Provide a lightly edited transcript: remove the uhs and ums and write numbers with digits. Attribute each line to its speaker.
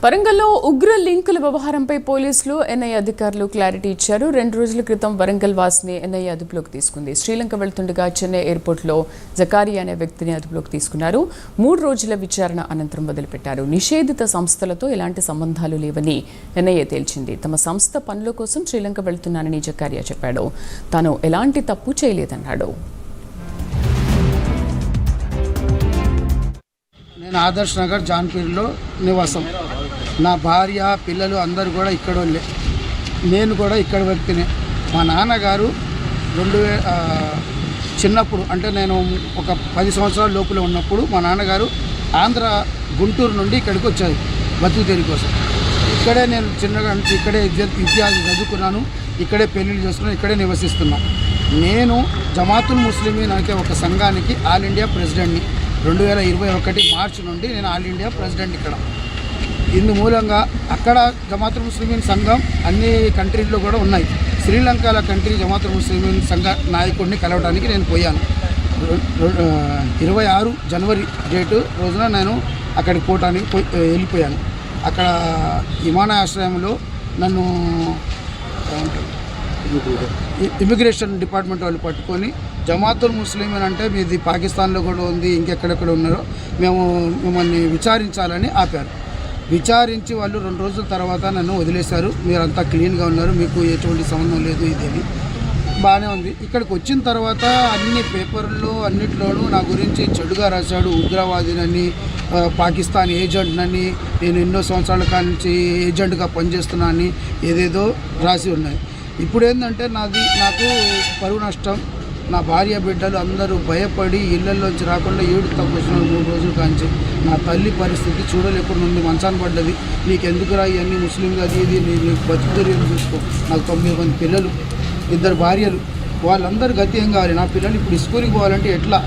Speaker 1: వరంగల్లో ఉగ్ర లింకుల వ్యవహారంపై పోలీసులు ఎన్ఐఏ అధికారులు క్లారిటీ ఇచ్చారు. 2 రోజుల క్రితం వరంగల్ వాసిని ఎన్ఐఏ అదుపులోకి తీసుకుంది. శ్రీలంక వెళ్తుండగా చెన్నై ఎయిర్పోర్ట్లో జకారియా అనే వ్యక్తిని అదుపులోకి తీసుకున్నారు. 3 రోజుల విచారణ అనంతరం వదిలిపెట్టారు. నిషేధిత సంస్థలతో ఎలాంటి సంబంధాలు లేవని ఎన్ఐఏ తేల్చింది. తమ సంస్థ పనుల కోసం శ్రీలంక వెళ్తున్నానని జకారియా చెప్పాడు. తాను ఎలాంటి తప్పు చేయలేదన్నాడు.
Speaker 2: నేను ఆదర్శ్ నగర్ జాన్పూర్లో నివాసం. నా భార్య పిల్లలు అందరూ కూడా ఇక్కడ వాళ్ళే. నేను కూడా ఇక్కడ వ్యక్తినే. మా నాన్నగారు చిన్నప్పుడు అంటే నేను ఒక 10 సంవత్సరాల లోపల ఉన్నప్పుడు మా నాన్నగారు ఆంధ్ర గుంటూరు నుండి ఇక్కడికి వచ్చారు బతుకు తెరి కోసం. ఇక్కడే నేను చిన్నగా ఇక్కడే విద్య చదువుకున్నాను, ఇక్కడే పెళ్ళిళ్ళు చేసుకున్నాను, ఇక్కడే నివసిస్తున్నాను. నేను జమాతుల్ ముస్లిమీన్ అనే ఒక సంఘానికి ఆల్ ఇండియా ప్రెసిడెంట్ని. 2021 మార్చి నుండి నేను ఆల్ ఇండియా ప్రెసిడెంట్ ఇక్కడ. ఇందు మూలంగా అక్కడ జమాతుల్ ముస్లిమీన్ సంఘం అన్ని కంట్రీల్లో కూడా ఉన్నాయి. శ్రీలంకల కంట్రీ జమాతుల్ ముస్లిమీన్ సంఘ నాయకుడిని కలవడానికి నేను పోయాను. 26 జనవరి డేటు రోజున నేను అక్కడికి పోవటానికి వెళ్ళిపోయాను. అక్కడ విమానాశ్రయంలో నన్ను ఇమిగ్రేషన్ డిపార్ట్మెంట్ వాళ్ళు పట్టుకొని జమాతుల్ ముస్లిమీన్ అంటే మీది పాకిస్తాన్లో కూడా ఉంది, ఇంకెక్కడెక్కడ ఉన్నారో మేము మిమ్మల్ని విచారించాలని ఆపారు. విచారించి వాళ్ళు 2 రోజుల తర్వాత నన్ను వదిలేశారు. మీరంతా క్లీన్గా ఉన్నారు, మీకు ఎటువంటి సంబంధం లేదు, ఇదేది బాగానే ఉంది. ఇక్కడికి వచ్చిన తర్వాత అన్ని పేపర్లో అన్నిట్లోనూ నా గురించి చెడుగా రాశాడు. ఉగ్రవాదినని, పాకిస్తాన్ ఏజెంట్నని, నేను ఎన్నో సంవత్సరాల కాడి నుంచి ఏజెంట్గా పనిచేస్తున్నానని ఏదేదో రాసి ఉన్నాయి. ఇప్పుడు ఏంటంటే నాకు పరువు నష్టం. నా భార్య బిడ్డలు అందరూ భయపడి ఇళ్లలోంచి రాకుండా తక్కువ 3 రోజుల కాంచి. నా తల్లి పరిస్థితి చూడలేకుండా ఉంది, మంచాన్ని పడ్డది. నీకెందుకురా ఇవన్నీ ముస్లింగా ఇది నీకు బతుకుదరిని చూసుకో. నాకు 9 మంది పిల్లలు, 2 భార్యలు, వాళ్ళందరూ గతి ఏం కావాలి. నా పిల్లలు ఇప్పుడు స్కూల్కి పోవాలంటే ఎట్లా?